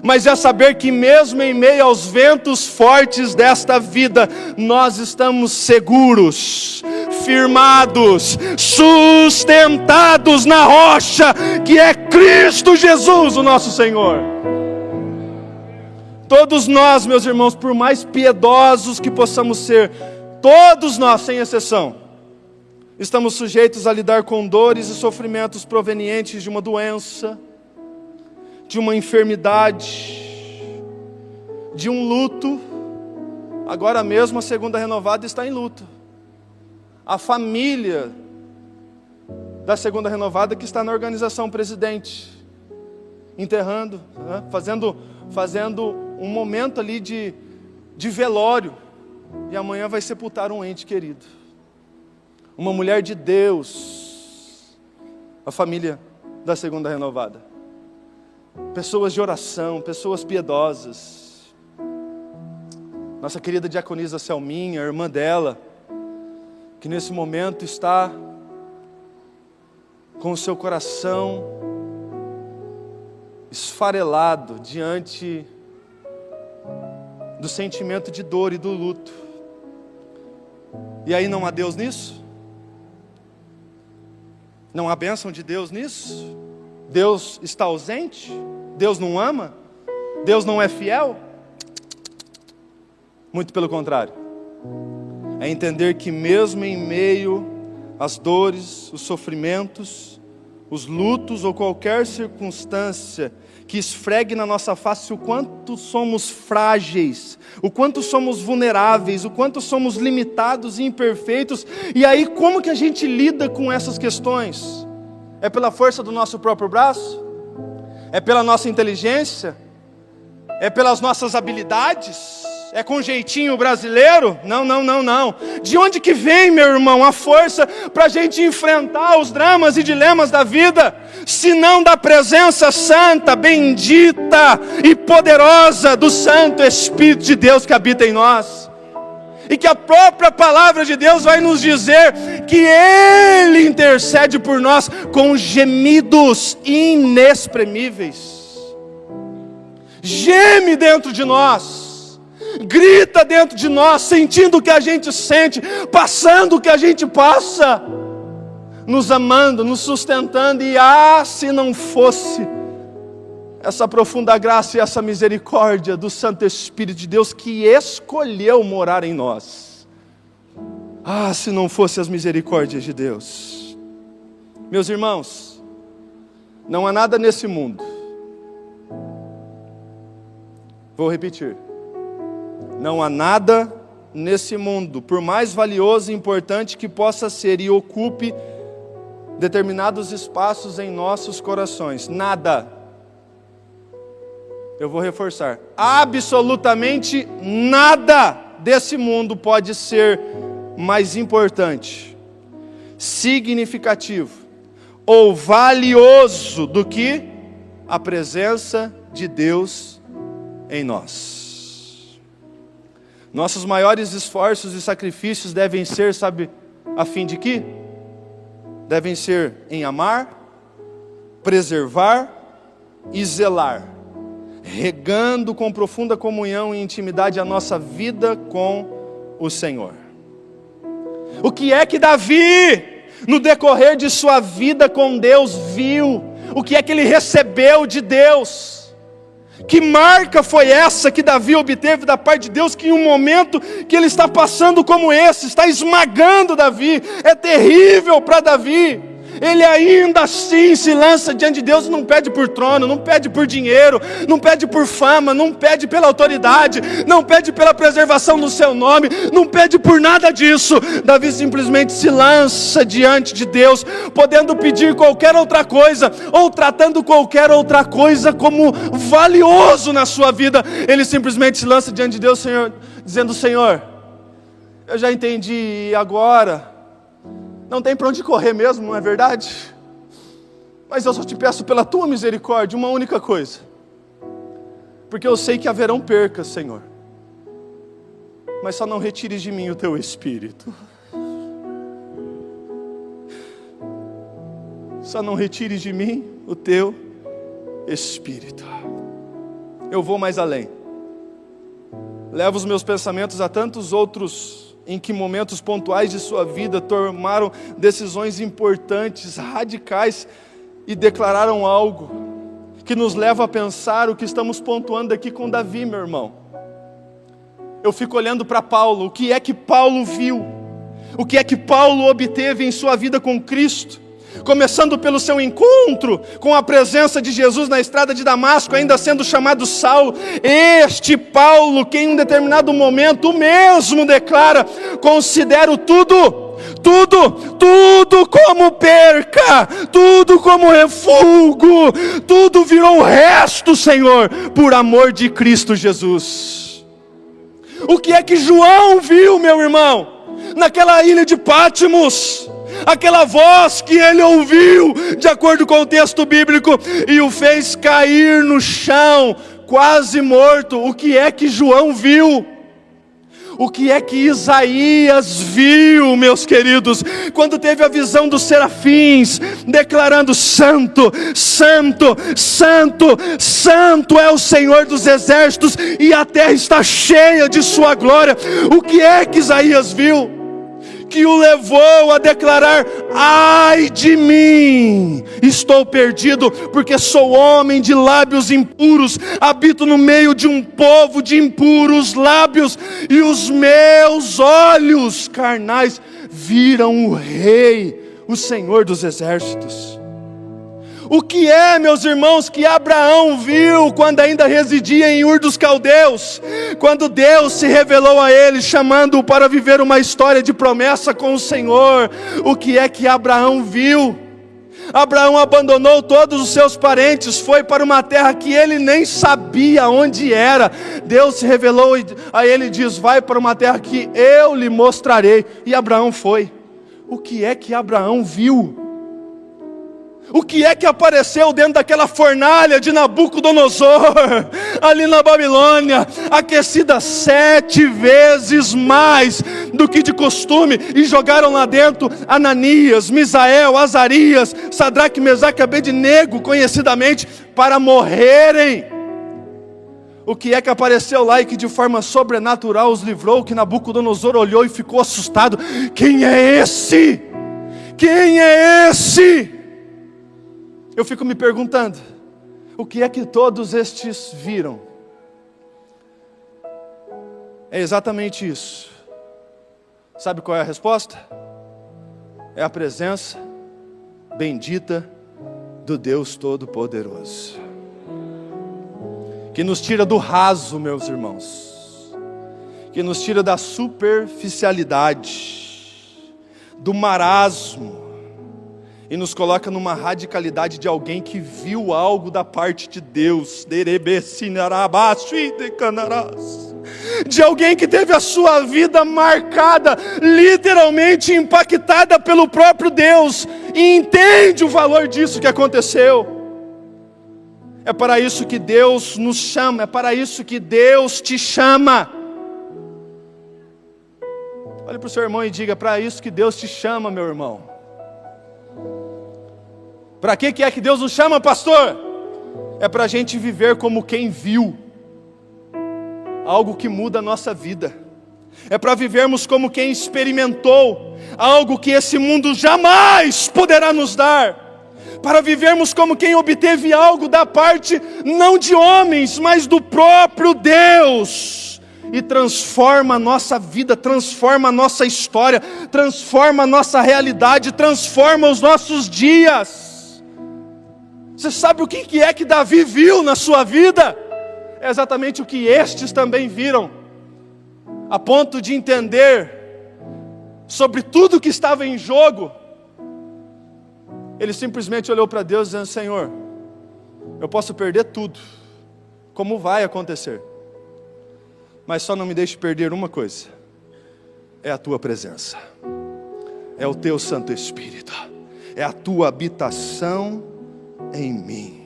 mas é saber que mesmo em meio aos ventos fortes desta vida, nós estamos seguros, firmados, sustentados na rocha, que é Cristo Jesus, o nosso Senhor. Todos nós, meus irmãos, por mais piedosos que possamos ser, todos nós, sem exceção, estamos sujeitos a lidar com dores e sofrimentos provenientes de uma doença, de uma enfermidade, de um luto. Agora mesmo a Segunda Renovada está em luto. A família da Segunda Renovada que está na organização presidente, enterrando, né? fazendo um momento ali de velório, e amanhã vai sepultar um ente querido. Uma mulher de Deus, a família da Segunda Renovada. Pessoas de oração, pessoas piedosas. Nossa querida diaconisa Selminha, a irmã dela, que nesse momento está com o seu coração esfarelado diante do sentimento de dor e do luto. E aí não há Deus nisso? Não há bênção de Deus nisso? Deus está ausente? Deus não ama? Deus não é fiel? Muito pelo contrário. É entender que mesmo em meio às dores, os sofrimentos, os lutos ou qualquer circunstância que esfregue na nossa face o quanto somos frágeis, o quanto somos vulneráveis, o quanto somos limitados e imperfeitos. E aí como que a gente lida com essas questões? É pela força do nosso próprio braço? É pela nossa inteligência? É pelas nossas habilidades? É com jeitinho brasileiro? Não. De onde que vem, meu irmão, a força para a gente enfrentar os dramas e dilemas da vida? Se não da presença santa, bendita e poderosa do Santo Espírito de Deus que habita em nós. E que a própria palavra de Deus vai nos dizer que Ele intercede por nós com gemidos inexprimíveis. Geme dentro de nós, grita dentro de nós, sentindo o que a gente sente, passando o que a gente passa, nos amando, nos sustentando. E se não fosse essa profunda graça e essa misericórdia do Santo Espírito de Deus que escolheu morar em nós. Se não fosse as misericórdias de Deus. Meus irmãos, não há nada nesse mundo. Vou repetir. Não há nada nesse mundo, por mais valioso e importante que possa ser e ocupe determinados espaços em nossos corações, nada, eu vou reforçar, absolutamente nada desse mundo pode ser mais importante, significativo ou valioso do que a presença de Deus em nós. Nossos maiores esforços e sacrifícios devem ser, a fim de quê? Devem ser em amar, preservar e zelar, regando com profunda comunhão e intimidade a nossa vida com o Senhor. O que é que Davi, no decorrer de sua vida com Deus, viu? O que é que ele recebeu de Deus? Que marca foi essa que Davi obteve da parte de Deus, que em um momento que ele está passando como esse, está esmagando Davi, é terrível para Davi, ele ainda assim se lança diante de Deus e não pede por trono, não pede por dinheiro, não pede por fama, não pede pela autoridade, não pede pela preservação do seu nome, não pede por nada disso. Davi simplesmente se lança diante de Deus, podendo pedir qualquer outra coisa, ou tratando qualquer outra coisa como valioso na sua vida. Ele simplesmente se lança diante de Deus, Senhor, dizendo: Senhor, eu já entendi, e agora? Não tem para onde correr mesmo, não é verdade? Mas eu só te peço pela tua misericórdia uma única coisa, porque eu sei que haverão percas, Senhor, mas só não retires de mim o teu Espírito. Só não retires de mim o teu Espírito. Eu vou mais além. Levo os meus pensamentos a tantos outros em que momentos pontuais de sua vida tomaram decisões importantes, radicais, e declararam algo que nos leva a pensar o que estamos pontuando aqui com Davi, meu irmão. Eu fico olhando para Paulo, o que é que Paulo viu? O que é que Paulo obteve em sua vida com Cristo? Começando pelo seu encontro com a presença de Jesus na estrada de Damasco, ainda sendo chamado Saulo. Este Paulo, que em um determinado momento mesmo declara: considero tudo como perca, tudo como refúgio, tudo virou o resto, Senhor, por amor de Cristo Jesus. O que é que João viu, meu irmão, naquela ilha de Patmos? Aquela voz que ele ouviu, de acordo com o texto bíblico, e o fez cair no chão, quase morto. O que é que João viu? O que é que Isaías viu, meus queridos, quando teve a visão dos serafins, declarando: Santo, Santo, Santo, Santo é o Senhor dos exércitos, e a terra está cheia de sua glória. O que é que Isaías viu que o levou a declarar: ai de mim, estou perdido, porque sou homem de lábios impuros, habito no meio de um povo de impuros lábios, e os meus olhos carnais viram o Rei, o Senhor dos exércitos. O que é, meus irmãos, que Abraão viu quando ainda residia em Ur dos Caldeus, quando Deus se revelou a ele, chamando-o para viver uma história de promessa com o Senhor? O que é que Abraão viu? Abraão abandonou todos os seus parentes, foi para uma terra que ele nem sabia onde era. Deus se revelou a ele e diz: vai para uma terra que eu lhe mostrarei. E Abraão foi. O que é que Abraão viu? O que é que apareceu dentro daquela fornalha de Nabucodonosor, ali na Babilônia, aquecida 7 vezes mais do que de costume, e jogaram lá dentro Ananias, Misael, Azarias, Sadraque, Mesaque e Abednego, conhecidamente, para morrerem? O que é que apareceu lá e que de forma sobrenatural os livrou, que Nabucodonosor olhou e ficou assustado? Quem é esse? Quem é esse? Eu fico me perguntando, o que é que todos estes viram? É exatamente isso. Sabe qual é a resposta? É a presença bendita do Deus Todo-Poderoso, que nos tira do raso, meus irmãos, que nos tira da superficialidade, do marasmo, e nos coloca numa radicalidade de alguém que viu algo da parte de Deus, de alguém que teve a sua vida marcada, literalmente impactada pelo próprio Deus, e entende o valor disso que aconteceu. É para isso que Deus nos chama, é para isso que Deus te chama. Olhe para o seu irmão e diga: para isso que Deus te chama, meu irmão. Para que é que Deus nos chama, pastor? É para a gente viver como quem viu algo que muda a nossa vida. É para vivermos como quem experimentou algo que esse mundo jamais poderá nos dar. Para vivermos como quem obteve algo da parte, não de homens, mas do próprio Deus. E transforma a nossa vida, transforma a nossa história, transforma a nossa realidade, transforma os nossos dias. Você sabe o que é que Davi viu na sua vida? É exatamente o que estes também viram, a ponto de entender sobre tudo que estava em jogo. Ele simplesmente olhou para Deus dizendo: Senhor, eu posso perder tudo, como vai acontecer, mas só não me deixe perder uma coisa: é a tua presença, é o teu Santo Espírito, é a tua habitação em mim.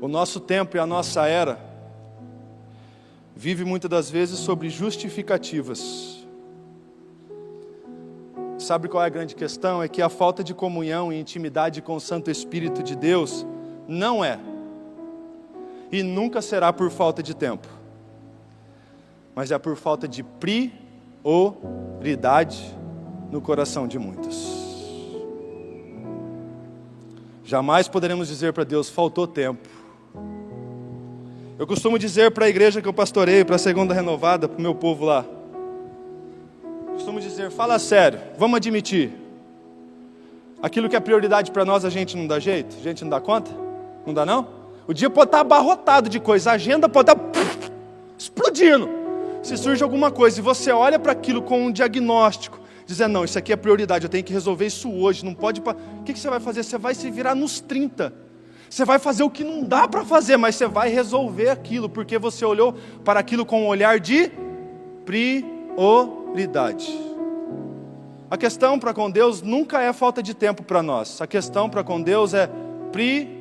O nosso tempo e a nossa era vive muitas das vezes sobre justificativas. Sabe qual é a grande questão? É que a falta de comunhão e intimidade com o Santo Espírito de Deus não é e nunca será por falta de tempo, mas é por falta de prioridade no coração de muitos. Jamais poderemos dizer para Deus: faltou tempo. Eu costumo dizer para a igreja que eu pastoreio, para a Segunda Renovada, para o meu povo lá, costumo dizer: fala sério, vamos admitir, aquilo que é prioridade para nós, a gente não dá jeito? A gente não dá conta? Não dá não? O dia pode estar abarrotado de coisa, a agenda pode estar explodindo. Se surge alguma coisa e você olha para aquilo com um diagnóstico, dizendo: não, isso aqui é prioridade, eu tenho que resolver isso hoje, não pode... O que você vai fazer? Você vai se virar nos 30. Você vai fazer o que não dá para fazer, mas você vai resolver aquilo, porque você olhou para aquilo com um olhar de prioridade. A questão para com Deus nunca é falta de tempo para nós. A questão para com Deus é prioridade.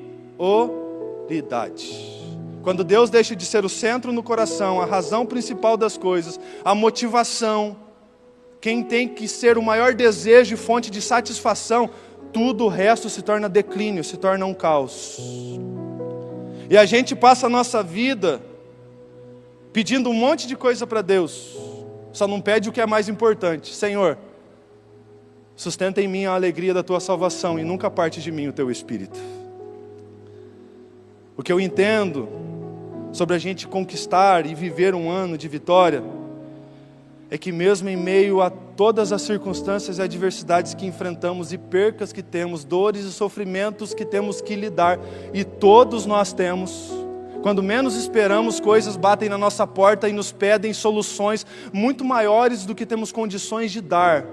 Quando Deus deixa de ser o centro no coração, a razão principal das coisas, a motivação, quem tem que ser o maior desejo e fonte de satisfação, tudo o resto se torna declínio, se torna um caos. E a gente passa a nossa vida pedindo um monte de coisa para Deus, só não pede o que é mais importante. Senhor, sustenta em mim a alegria da tua salvação e nunca parte de mim o teu Espírito. O que eu entendo sobre a gente conquistar e viver um ano de vitória é que mesmo em meio a todas as circunstâncias e adversidades que enfrentamos e percas que temos, dores e sofrimentos que temos que lidar, e todos nós temos, quando menos esperamos, coisas batem na nossa porta e nos pedem soluções muito maiores do que temos condições de dar.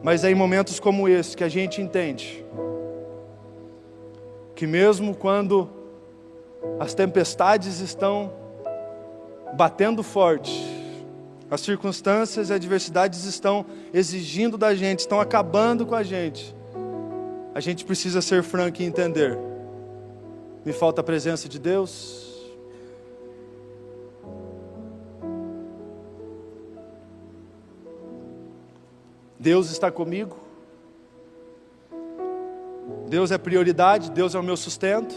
Mas é em momentos como esse que a gente entende que mesmo quando as tempestades estão batendo forte, as circunstâncias e adversidades estão exigindo da gente, estão acabando com a gente precisa ser franco e entender: me falta a presença de Deus, Deus está comigo, Deus é prioridade, Deus é o meu sustento.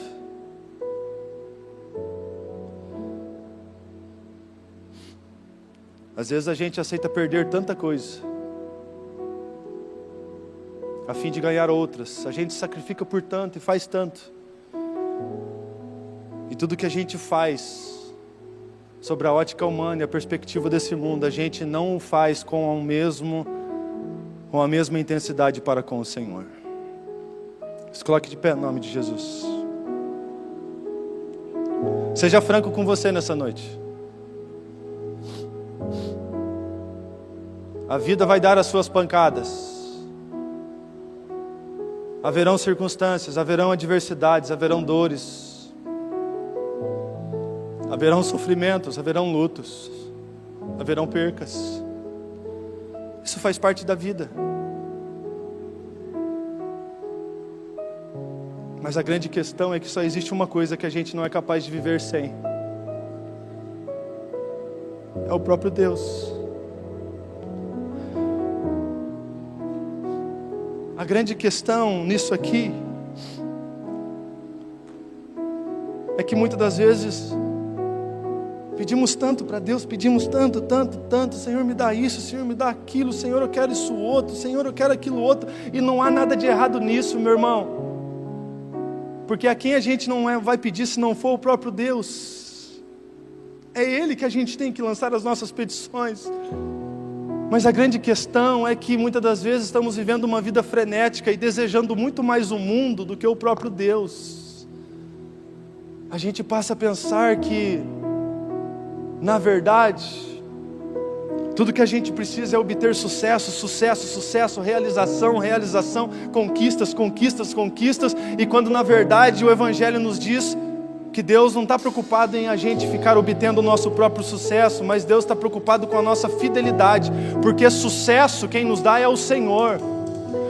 Às vezes a gente aceita perder tanta coisa a fim de ganhar outras. A gente sacrifica por tanto e faz tanto, e tudo que a gente faz sobre a ótica humana e a perspectiva desse mundo, a gente não o faz com a mesma intensidade para com o Senhor. Se coloque de pé em nome de Jesus. Seja franco com você nessa noite. A vida vai dar as suas pancadas. Haverão circunstâncias, haverão adversidades, haverão dores. Haverão sofrimentos, haverão lutos, haverão percas. Isso faz parte da vida. Mas a grande questão é que só existe uma coisa que a gente não é capaz de viver sem. É o próprio Deus. A grande questão nisso aqui é que muitas das vezes pedimos tanto para Deus, pedimos tanto, Senhor me dá isso, Senhor me dá aquilo, Senhor eu quero isso outro, Senhor eu quero aquilo outro, e não há nada de errado nisso, meu irmão, porque a quem a gente não vai pedir se não for o próprio Deus? É Ele que a gente tem que lançar as nossas petições. Mas a grande questão é que muitas das vezes estamos vivendo uma vida frenética e desejando muito mais o mundo do que o próprio Deus. A gente passa a pensar que, na verdade, tudo que a gente precisa é obter sucesso, realização, conquistas, e quando na verdade o Evangelho nos diz que Deus não está preocupado em a gente ficar obtendo o nosso próprio sucesso, mas Deus está preocupado com a nossa fidelidade, porque sucesso quem nos dá é o Senhor.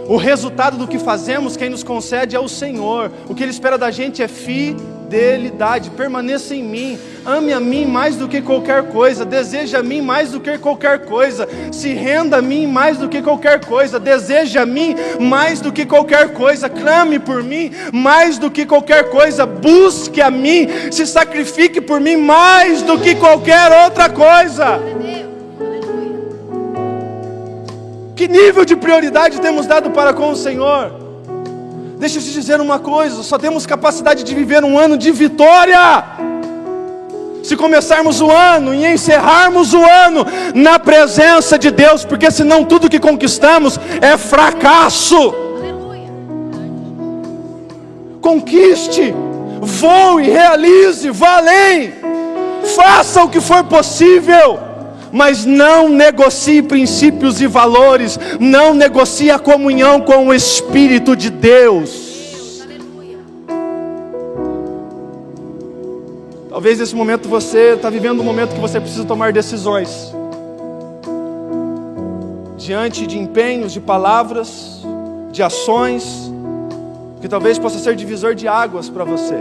O resultado do que fazemos, quem nos concede é o Senhor. O que Ele espera da gente é fidelidade. Permaneça em mim, ame a mim mais do que qualquer coisa, deseje a mim mais do que qualquer coisa, se renda a mim mais do que qualquer coisa, deseje a mim mais do que qualquer coisa, clame por mim mais do que qualquer coisa, busque a mim, se sacrifique por mim mais do que qualquer outra coisa. Que nível de prioridade temos dado para com o Senhor? Deixa eu te dizer uma coisa, só temos capacidade de viver um ano de vitória se começarmos o ano e encerrarmos o ano na presença de Deus, porque senão tudo que conquistamos é fracasso. Conquiste, voe, realize, vá além, faça o que for possível, mas não negocie princípios e valores, não negocie a comunhão com o Espírito de Deus. Talvez nesse momento você está vivendo um momento que você precisa tomar decisões, diante de empenhos, de palavras, de ações, que talvez possa ser divisor de águas para você.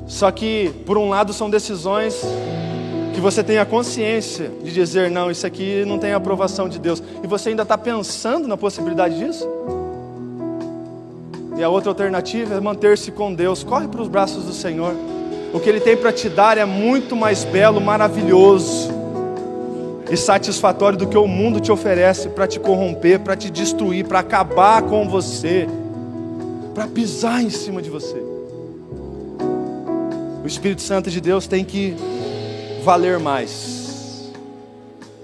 Só que, por um lado, são decisões que você tem a consciência de dizer, não, isso aqui não tem a aprovação de Deus. E você ainda está pensando na possibilidade disso? E a outra alternativa é manter-se com Deus. Corre para os braços do Senhor. O que Ele tem para te dar é muito mais belo, maravilhoso e satisfatório do que o mundo te oferece para te corromper, para te destruir, para acabar com você, para pisar em cima de você. O Espírito Santo de Deus tem que valer mais,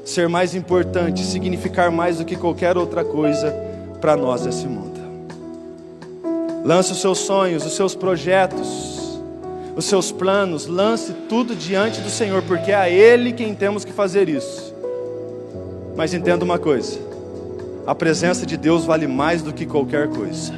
ser mais importante, significar mais do que qualquer outra coisa para nós nesse mundo. Lance os seus sonhos, os seus projetos, os seus planos, lance tudo diante do Senhor, porque é a Ele quem temos que fazer isso. Mas entenda uma coisa, a presença de Deus vale mais do que qualquer coisa.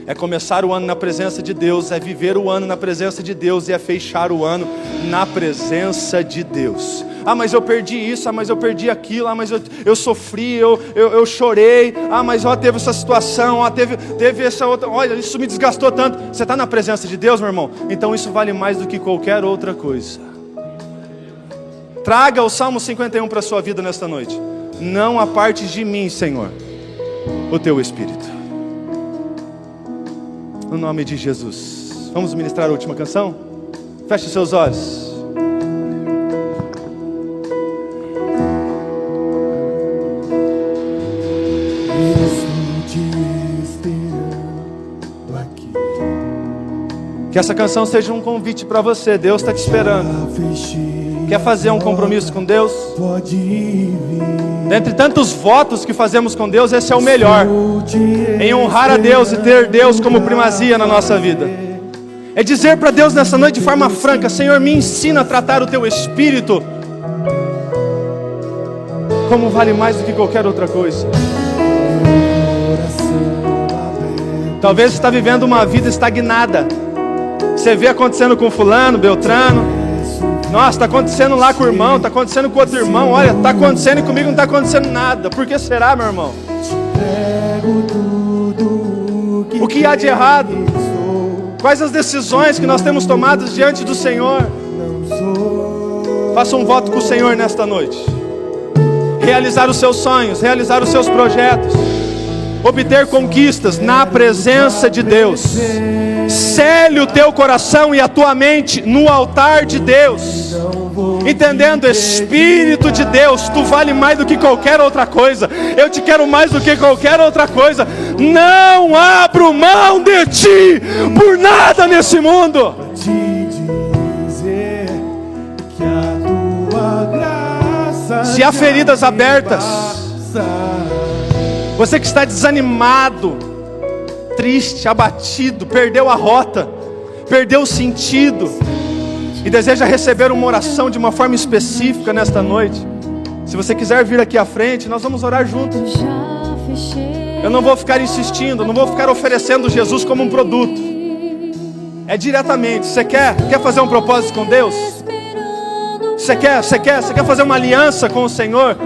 É começar o ano na presença de Deus, é viver o ano na presença de Deus, e é fechar o ano na presença de Deus. Ah, mas eu perdi isso, ah, mas eu perdi aquilo, ah, mas eu sofri, eu chorei, ah, mas ó, teve essa situação, ó, teve essa outra, olha, isso me desgastou tanto. Você está na presença de Deus, meu irmão? Então isso vale mais do que qualquer outra coisa. Traga o Salmo 51 para a sua vida nesta noite. Não apartes de mim, Senhor, o teu Espírito. No nome de Jesus. Vamos ministrar a última canção? Feche seus olhos. Que essa canção seja um convite para você. Deus está te esperando. Quer fazer um compromisso com Deus? Dentre tantos votos que fazemos com Deus, esse é o melhor. Em honrar a Deus e ter Deus como primazia na nossa vida. É dizer para Deus nessa noite de forma franca: Senhor, me ensina a tratar o teu Espírito como vale mais do que qualquer outra coisa. Talvez você está vivendo uma vida estagnada. Você vê acontecendo com fulano, beltrano. Nossa, está acontecendo lá com o irmão, está acontecendo com outro irmão. Olha, está acontecendo e comigo não está acontecendo nada. Por que será, meu irmão? O que há de errado? Quais as decisões que nós temos tomadas diante do Senhor? Faça um voto com o Senhor nesta noite. Realizar os seus sonhos, realizar os seus projetos, obter conquistas na presença de Deus. Sele o teu coração e a tua mente no altar de Deus, entendendo, Espírito de Deus, tu vale mais do que qualquer outra coisa. Eu te quero mais do que qualquer outra coisa. Não abro mão de ti por nada nesse mundo. Se há feridas abertas, você que está desanimado, triste, abatido, perdeu a rota, perdeu o sentido e deseja receber uma oração de uma forma específica nesta noite, se você quiser vir aqui à frente, nós vamos orar juntos. Eu não vou ficar insistindo, não vou ficar oferecendo Jesus como um produto. É diretamente. Você quer fazer um propósito com Deus? Você quer fazer uma aliança com o Senhor?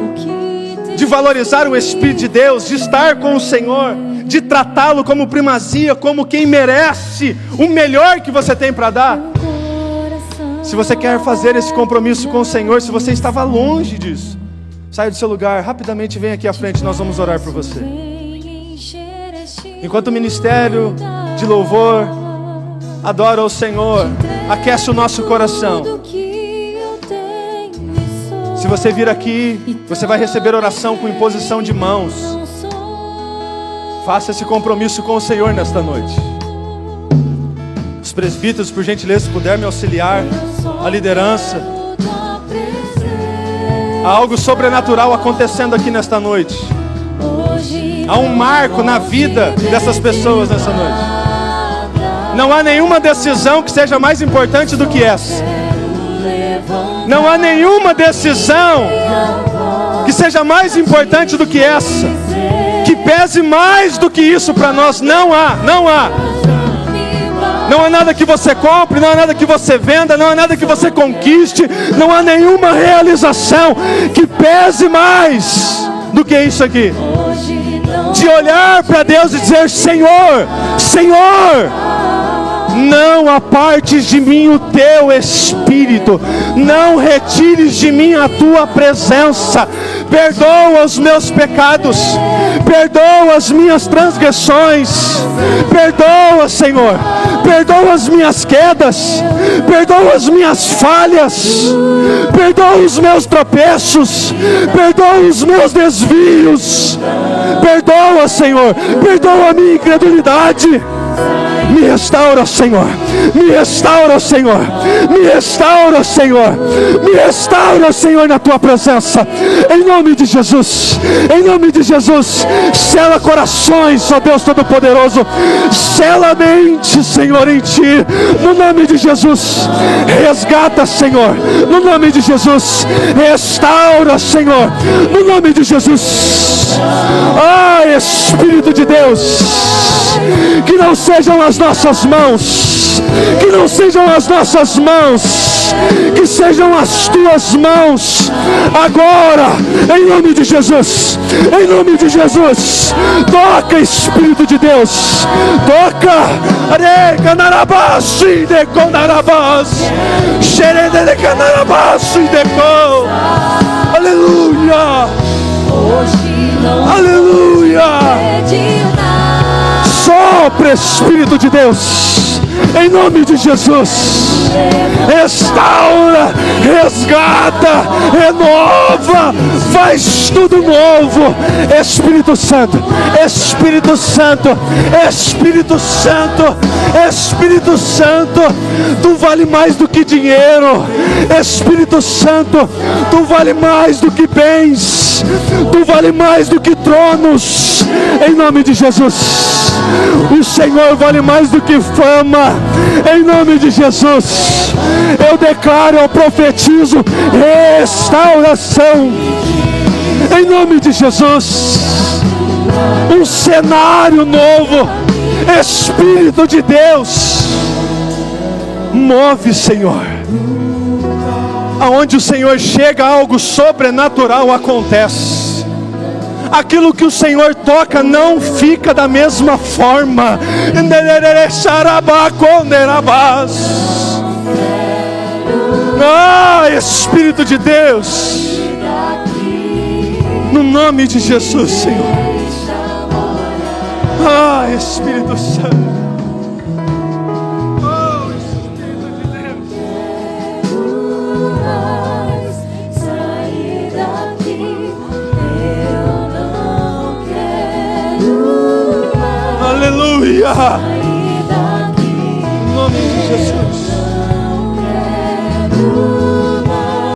De valorizar o Espírito de Deus, de estar com o Senhor, de tratá-lo como primazia, como quem merece o melhor que você tem para dar. Se você quer fazer esse compromisso com o Senhor, se você estava longe disso, saia do seu lugar, rapidamente vem aqui à frente, nós vamos orar por você. Enquanto o ministério de louvor adora o Senhor, aquece o nosso coração. Se você vir aqui, você vai receber oração com imposição de mãos. Faça esse compromisso com o Senhor nesta noite. Os presbíteros, por gentileza, se puder me auxiliar, a liderança. Há algo sobrenatural acontecendo aqui nesta noite. Há um marco na vida dessas pessoas nessa noite. Não há nenhuma decisão que seja mais importante do que essa. Não há nenhuma decisão que seja mais importante do que essa, que pese mais do que isso para nós. Não há. Não há nada que você compre, não há nada que você venda, não há nada que você conquiste, não há nenhuma realização que pese mais do que isso aqui. De olhar para Deus e dizer: Senhor, Senhor, Não apartes de mim o teu Espírito, não retires de mim a tua presença. Perdoa os meus pecados, perdoa as minhas transgressões, perdoa, Senhor, perdoa as minhas quedas, perdoa as minhas falhas, perdoa os meus tropeços, perdoa os meus desvios, perdoa, Senhor, perdoa a minha incredulidade. Me restaura, Senhor. Me restaura, Senhor. Me restaura, Senhor. Me restaura, Senhor, na tua presença. Em nome de Jesus. Em nome de Jesus. Sela corações, ó Deus Todo-Poderoso. Sela a mente, Senhor, em ti. No nome de Jesus. Resgata, Senhor. No nome de Jesus. Restaura, Senhor. No nome de Jesus. Ah, Espírito de Deus. Que não sejam as nossas mãos, que não sejam as nossas mãos, que sejam as tuas mãos, agora, em nome de Jesus, em nome de Jesus. Toca, Espírito de Deus, toca. Aleluia, aleluia. Sopra, Espírito de Deus, em nome de Jesus. Restaura, resgata, renova, faz tudo novo. Espírito Santo, Espírito Santo, Espírito Santo, Espírito Santo, tu vale mais do que dinheiro. Espírito Santo, tu vale mais do que bens, tu vale mais do que tronos. Em nome de Jesus. O Senhor vale mais do que fama. Em nome de Jesus, eu declaro, eu profetizo restauração. Em nome de Jesus, um cenário novo. Espírito de Deus, move, Senhor. Aonde o Senhor chega, algo sobrenatural acontece. Aquilo que o Senhor toca não fica da mesma forma. Ah, Espírito de Deus, no nome de Jesus, Senhor. Ah, Espírito Santo. Aleluia! Em nome de Jesus.